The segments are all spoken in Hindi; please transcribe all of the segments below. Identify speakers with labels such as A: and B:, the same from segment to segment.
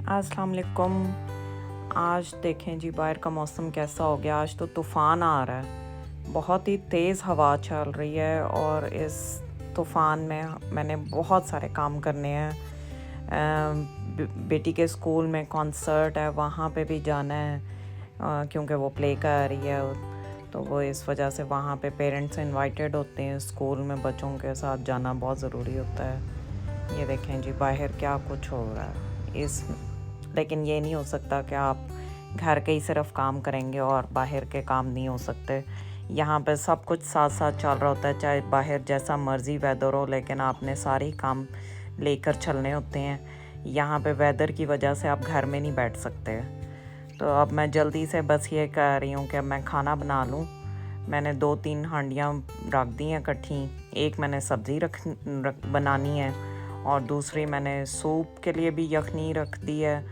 A: अस्सलाम वालेकुम। आज देखें जी बाहर का मौसम कैसा हो गया। आज तो तूफ़ान आ रहा है, बहुत ही तेज़ हवा चल रही है और इस तूफ़ान में मैंने बहुत सारे काम करने हैं। बेटी के स्कूल में कॉन्सर्ट है, वहाँ पे भी जाना है क्योंकि वो प्ले कर रही है, तो वो इस वजह से वहाँ पे पेरेंट्स इनवाइटेड होते हैं। स्कूल में बच्चों के साथ जाना बहुत ज़रूरी होता है। ये देखें जी बाहर क्या कुछ हो रहा है लेकिन ये नहीं हो सकता कि आप घर के ही सिर्फ काम करेंगे और बाहर के काम नहीं हो सकते। यहाँ पे सब कुछ साथ साथ चल रहा होता है, चाहे बाहर जैसा मर्ज़ी वेदर हो, लेकिन आपने सारे काम लेकर चलने होते हैं। यहाँ पे वेदर की वजह से आप घर में नहीं बैठ सकते। तो अब मैं जल्दी से बस ये कह रही हूँ कि मैं खाना बना लूँ। मैंने 2-3 हांडियाँ रख दी हैं इकट्ठी। एक मैंने सब्ज़ी बनानी है और दूसरी मैंने सूप के लिए भी यखनी रख दी है,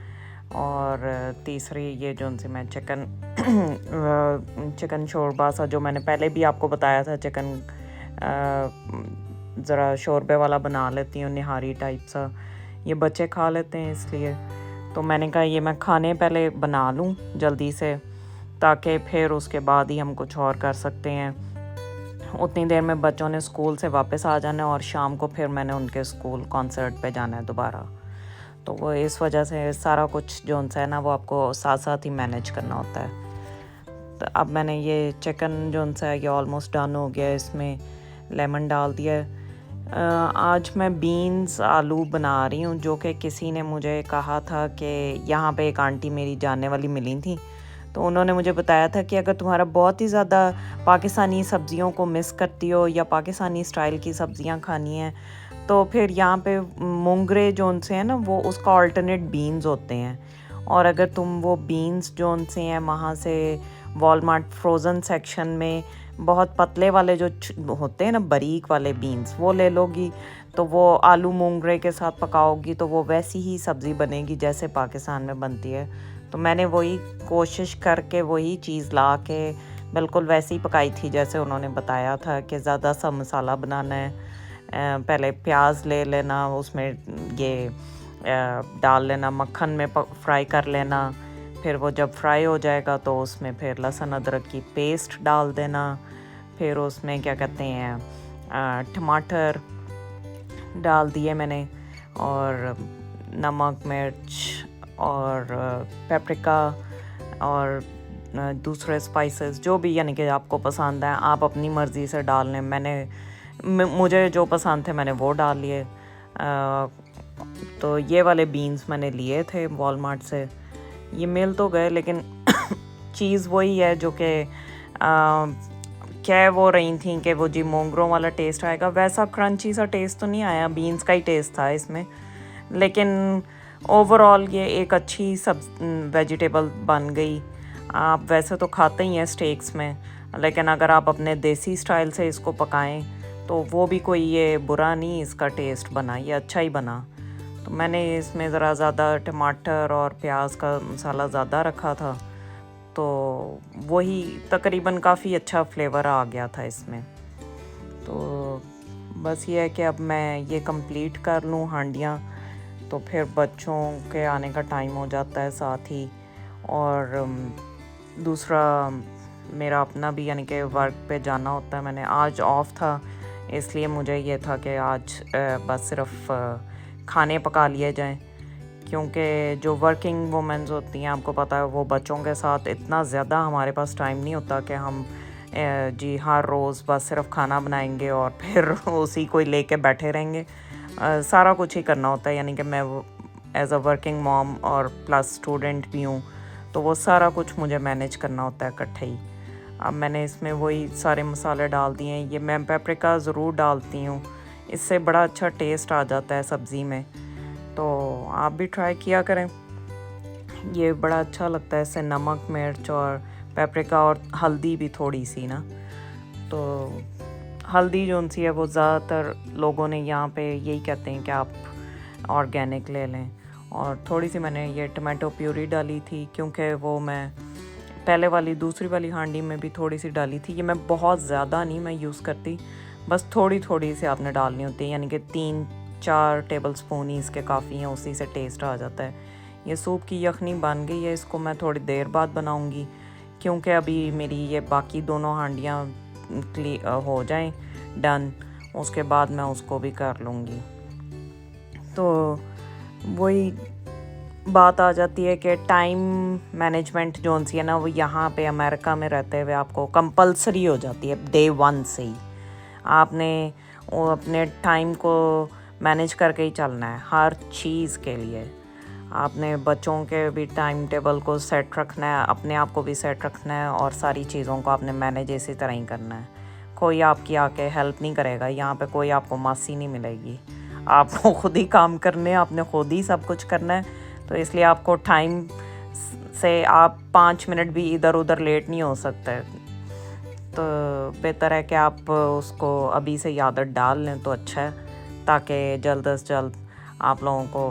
A: और तीसरी ये जो उनसे मैं चिकन शोरबा सा जो मैंने पहले भी आपको बताया था, चिकन ज़रा शोरबे वाला बना लेती हूँ, निहारी टाइप सा। ये बच्चे खा लेते हैं इसलिए तो मैंने कहा ये मैं खाने पहले बना लूँ जल्दी से, ताकि फिर उसके बाद ही हम कुछ और कर सकते हैं। उतनी देर में बच्चों ने स्कूल से वापस आ जाना है और शाम को फिर मैंने उनके स्कूल कॉन्सर्ट पे जाना है दोबारा। तो वो इस वजह से सारा कुछ जो है ना वो आपको साथ साथ ही मैनेज करना होता है। तो अब मैंने ये चिकन जो है ये ऑलमोस्ट डन हो गया है, इसमें लेमन डाल दिया है। आज मैं बीन्स आलू बना रही हूँ, जो कि किसी ने मुझे कहा था कि यहाँ पे एक आंटी मेरी जानने वाली मिली थी, तो उन्होंने मुझे बताया था कि अगर तुम्हारा बहुत ही ज़्यादा पाकिस्तानी सब्ज़ियों को मिस करती हो या पाकिस्तानी स्टाइल की सब्ज़ियाँ खानी हैं, तो फिर यहाँ पे मोंगरे जो उनसे हैं ना वो उसका अल्टरनेट बीन्स होते हैं। और अगर तुम वो बीन्स जो उनसे हैं वहाँ से वॉलमार्ट फ्रोज़न सेक्शन में बहुत पतले वाले जो होते हैं ना बारीक वाले बीन्स, वो ले लोगी तो वो आलू मोंगरे के साथ पकाओगी तो वो वैसी ही सब्ज़ी बनेगी जैसे पाकिस्तान में बनती है। तो मैंने वही कोशिश करके वही चीज़ ला के बिल्कुल वैसे ही पकाई थी जैसे उन्होंने बताया था कि ज़्यादा सा मसाला बनाना है। पहले प्याज ले लेना, उसमें ये डाल लेना, मक्खन में फ्राई कर लेना। फिर वो जब फ्राई हो जाएगा तो उसमें फिर लहसुन अदरक की पेस्ट डाल देना। फिर उसमें क्या कहते हैं टमाटर डाल दिए मैंने, और नमक मिर्च और पेपरिका और दूसरे स्पाइसेस जो भी यानी कि आपको पसंद है आप अपनी मर्ज़ी से डाल लें। मुझे जो पसंद थे मैंने वो डाल लिए। तो ये वाले बीन्स मैंने लिए थे वॉलमार्ट से, ये मिल तो गए लेकिन चीज़ वही है जो कि कह वो रही थी कि वो जी मोंगरों वाला टेस्ट आएगा, वैसा क्रंची सा टेस्ट तो नहीं आया, बीन्स का ही टेस्ट था इसमें। लेकिन ओवरऑल ये एक अच्छी वेजिटेबल बन गई। आप वैसे तो खाते ही हैं स्टेक्स में, लेकिन अगर आप अपने देसी स्टाइल से इसको पकाएं तो वो भी कोई ये बुरा नहीं इसका टेस्ट बना, ये अच्छा ही बना। तो मैंने इसमें ज़रा ज़्यादा टमाटर और प्याज का मसाला ज़्यादा रखा था, तो वही तकरीबन काफ़ी अच्छा फ्लेवर आ गया था इसमें। तो बस ये है कि अब मैं ये कंप्लीट कर लूँ हांडियाँ, तो फिर बच्चों के आने का टाइम हो जाता है साथ ही। और दूसरा मेरा अपना भी यानी कि वर्क पे जाना होता है। मैंने आज ऑफ था, इसलिए मुझे ये था कि आज बस सिर्फ खाने पका लिए जाएं, क्योंकि जो वर्किंग वुमेन्स होती हैं आपको पता है वो बच्चों के साथ इतना ज़्यादा हमारे पास टाइम नहीं होता कि हम जी हर रोज़ बस सिर्फ खाना बनाएंगे और फिर उसी को लेके बैठे रहेंगे। सारा कुछ ही करना होता है, यानी कि मैं एज अ वर्किंग मॉम और प्लस स्टूडेंट भी हूँ, तो वो सारा कुछ मुझे मैनेज करना होता है इकट्ठे ही। अब मैंने इसमें वही सारे मसाले डाल दिए हैं। ये मैं पेपरिका ज़रूर डालती हूँ, इससे बड़ा अच्छा टेस्ट आ जाता है सब्ज़ी में, तो आप भी ट्राई किया करें, ये बड़ा अच्छा लगता है। इससे नमक मिर्च और पेपरिका और हल्दी भी थोड़ी सी ना, तो हल्दी जो सी है वो ज़्यादातर लोगों ने यहाँ पे यही कहते हैं कि आप ऑर्गेनिक ले लें। और थोड़ी सी मैंने ये टमाटो प्यूरी डाली थी, क्योंकि वो मैं पहले वाली दूसरी वाली हांडी में भी थोड़ी सी डाली थी। ये मैं बहुत ज़्यादा नहीं मैं यूज़ करती, बस थोड़ी थोड़ी सी आपने डालनी होती है, यानी कि 3-4 टेबल स्पून ही इसके काफ़ी हैं, उसी से टेस्ट आ जाता है। ये सूप की यखनी बन गई है, इसको मैं थोड़ी देर बाद बनाऊंगी क्योंकि अभी मेरी ये बाकी दोनों हांडियाँ हो जाएं डन, उसके बाद मैं उसको भी कर लूँगी। तो वही बात आ जाती है कि टाइम मैनेजमेंट जो सी है ना, वो यहाँ पे अमेरिका में रहते हुए आपको कंपलसरी हो जाती है डे 1 से ही। आपने वो अपने टाइम को मैनेज करके ही चलना है हर चीज़ के लिए। आपने बच्चों के भी टाइम टेबल को सेट रखना है, अपने आप को भी सेट रखना है, और सारी चीज़ों को आपने मैनेज इसी तरह ही करना है। कोई आपकी आके हेल्प नहीं करेगा, यहाँ पे कोई आपको मासी नहीं मिलेगी, आपको खुद ही काम करने, आपने खुद ही सब कुछ करना है। तो इसलिए आपको टाइम से आप 5 मिनट भी इधर उधर लेट नहीं हो सकते। तो बेहतर है कि आप उसको अभी से आदत डाल लें तो अच्छा है, ताकि जल्द से जल्द आप लोगों को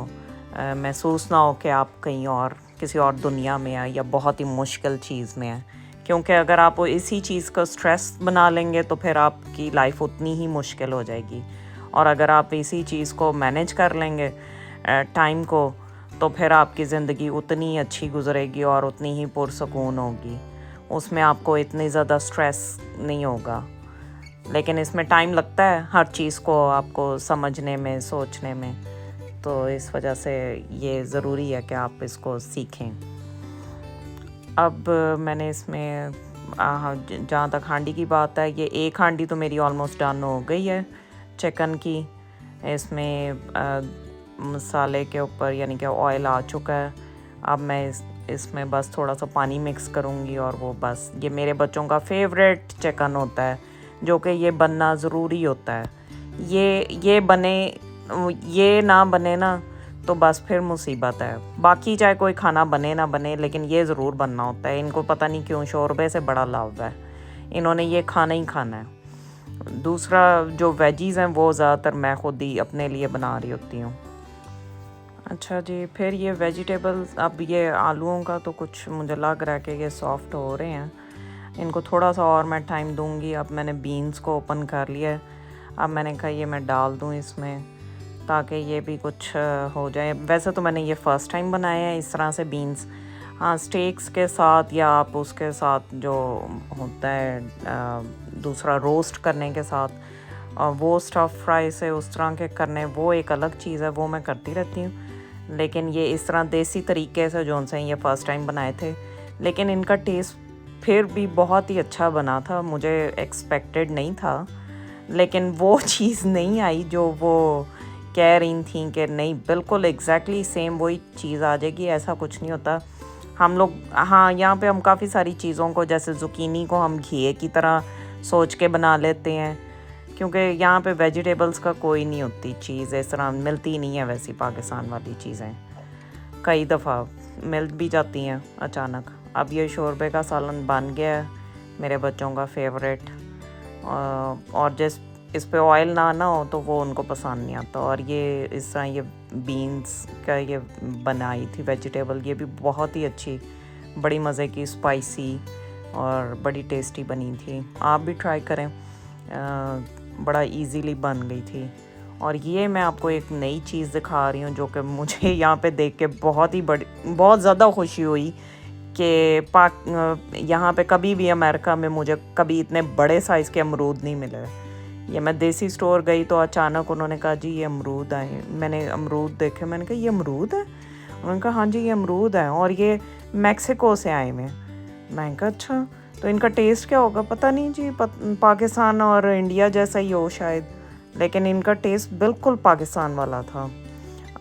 A: महसूस ना हो कि आप कहीं और किसी और दुनिया में हैं या बहुत ही मुश्किल चीज़ में हैं। क्योंकि अगर आप इसी चीज़ को स्ट्रेस बना लेंगे तो फिर आपकी लाइफ उतनी ही मुश्किल हो जाएगी, और अगर आप इसी चीज़ को मैनेज कर लेंगे टाइम को, तो फिर आपकी ज़िंदगी उतनी अच्छी गुजरेगी और उतनी ही पुरसकून होगी, उसमें आपको इतनी ज़्यादा स्ट्रेस नहीं होगा। लेकिन इसमें टाइम लगता है हर चीज़ को आपको समझने में, सोचने में, तो इस वजह से ये ज़रूरी है कि आप इसको सीखें। अब मैंने इसमें जहाँ तक हांडी की बात है, ये एक हांडी तो मेरी ऑलमोस्ट डन हो गई है चिकन की। इसमें मसाले के ऊपर यानी कि ऑयल आ चुका है। अब मैं इसमें बस थोड़ा सा पानी मिक्स करूँगी, और वो बस ये मेरे बच्चों का फेवरेट चिकन होता है, जो कि ये बनना ज़रूरी होता है। ये बने, ये ना बने ना तो बस फिर मुसीबत है। बाकी चाहे कोई खाना बने ना बने, लेकिन ये ज़रूर बनना होता है। इनको पता नहीं क्यों शोरबे से बड़ा लव है, इन्होंने ये खाना ही खाना है। दूसरा जो वेजीज़ हैं वो ज़्यादातर मैं खुद ही अपने लिए बना रही होती हूँ। अच्छा जी, फिर ये वेजिटेबल्स, अब ये आलूओं का तो कुछ मुझे लग रहा है कि ये सॉफ्ट हो रहे हैं, इनको थोड़ा सा और मैं टाइम दूंगी। अब मैंने बीन्स को ओपन कर लिया है, अब मैंने कहा ये मैं डाल दूं इसमें ताकि ये भी कुछ हो जाए। वैसे तो मैंने ये फ़र्स्ट टाइम बनाया है इस तरह से बीन्स, हाँ स्टेक्स के साथ या आप उसके साथ जो होता है दूसरा रोस्ट करने के साथ, वो स्टफ़ फ्राई से उस तरह के करने, वो एक अलग चीज़ है, वो मैं करती रहती हूँ। लेकिन ये इस तरह देसी तरीके से जो से ये फ़र्स्ट टाइम बनाए थे, लेकिन इनका टेस्ट फिर भी बहुत ही अच्छा बना था, मुझे एक्सपेक्टेड नहीं था। लेकिन वो चीज़ नहीं आई जो वो कह रही थी कि नहीं बिल्कुल एग्जैक्टली सेम वही चीज़ आ जाएगी, ऐसा कुछ नहीं होता। हम लोग हाँ यहाँ पे हम काफ़ी सारी चीज़ों को, जैसे ज़ुकीनी को हम घिए की तरह सोच के बना लेते हैं, क्योंकि यहाँ पे वेजिटेबल्स का कोई नहीं होती चीज़, इस तरह मिलती नहीं है। वैसी पाकिस्तान वाली चीज़ें कई दफ़ा मिल भी जाती हैं अचानक। अब ये शोरबे का सालन बन गया है, मेरे बच्चों का फेवरेट, और जिस इस पे ऑयल ना हो तो वो उनको पसंद नहीं आता। और ये इस तरह ये बीन्स का ये बनाई थी वेजिटेबल, ये भी बहुत ही अच्छी, बड़ी मज़े की, स्पाइसी और बड़ी टेस्टी बनी थी। आप भी ट्राई करें, बड़ा इजीली बन गई थी। और ये मैं आपको एक नई चीज़ दिखा रही हूँ जो कि मुझे यहाँ पे देख के बहुत ज़्यादा खुशी हुई कि यहाँ पे कभी भी अमेरिका में मुझे कभी इतने बड़े साइज़ के अमरूद नहीं मिले। ये मैं देसी स्टोर गई तो अचानक उन्होंने कहा जी ये अमरूद आए। मैंने अमरूद देखे, मैंने कहा ये अमरूद है? उन्होंने कहा हाँ जी ये अमरूद है, और ये मैक्सिको से आए हुए। मैंने कहा अच्छा, तो इनका टेस्ट क्या होगा? पता नहीं जी, पाकिस्तान और इंडिया जैसा ही हो शायद, लेकिन इनका टेस्ट बिल्कुल पाकिस्तान वाला था।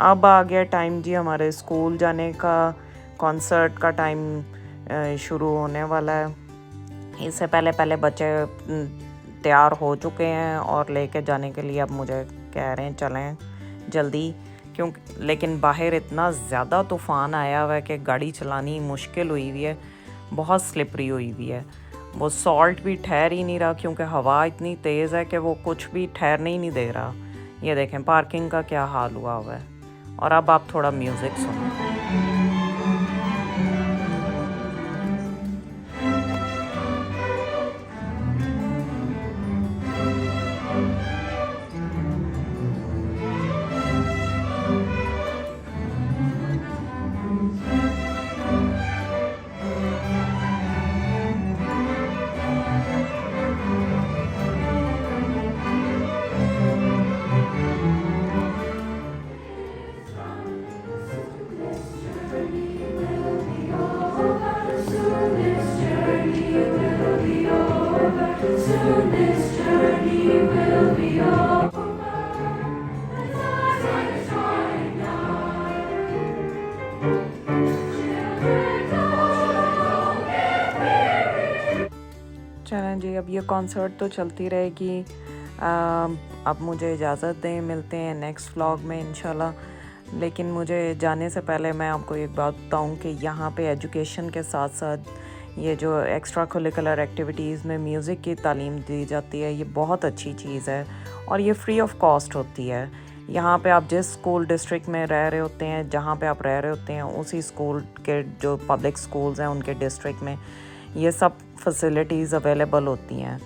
A: अब आ गया टाइम जी हमारे स्कूल जाने का, कॉन्सर्ट का टाइम शुरू होने वाला है। इससे पहले बच्चे तैयार हो चुके हैं और लेके जाने के लिए अब मुझे कह रहे हैं चलें जल्दी, क्योंकि लेकिन बाहर इतना ज़्यादा तूफ़ान आया हुआ है कि गाड़ी चलानी मुश्किल हुई हुई है, बहुत स्लिपरी हुई हुई है। वो सॉल्ट भी ठहर ही नहीं रहा, क्योंकि हवा इतनी तेज़ है कि वो कुछ भी ठहरने ही नहीं दे रहा। ये देखें पार्किंग का क्या हाल हुआ हुआ है। और अब आप थोड़ा म्यूज़िक सुनो। चलें जी, अब ये कॉन्सर्ट तो चलती रहेगी। अब मुझे इजाज़त दें, मिलते हैं नेक्स्ट व्लॉग में इंशाल्लाह। लेकिन मुझे जाने से पहले मैं आपको एक बात बताऊं कि यहाँ पे एजुकेशन के साथ साथ ये जो एक्स्ट्रा करिकुलर एक्टिविटीज़ में म्यूज़िक की तालीम दी जाती है, ये बहुत अच्छी चीज़ है और ये फ्री ऑफ कॉस्ट होती है। यहाँ पे आप जिस स्कूल डिस्ट्रिक्ट में रह रहे होते हैं, जहाँ पे आप रह रहे होते हैं, उसी स्कूल के जो पब्लिक स्कूल्स हैं उनके डिस्ट्रिक्ट में ये सब फैसिलिटीज़ अवेलेबल होती हैं।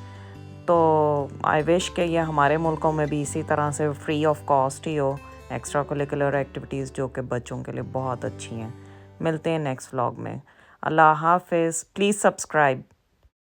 A: तो आई विश कि ये हमारे मुल्कों में भी इसी तरह से फ्री ऑफ कॉस्ट ही हो एक्स्ट्रा करिकुलर एक्टिविटीज़, जो कि बच्चों के लिए बहुत अच्छी हैं। मिलते हैं नेक्स्ट व्लॉग में। अल्लाह हाफिज़। Please subscribe.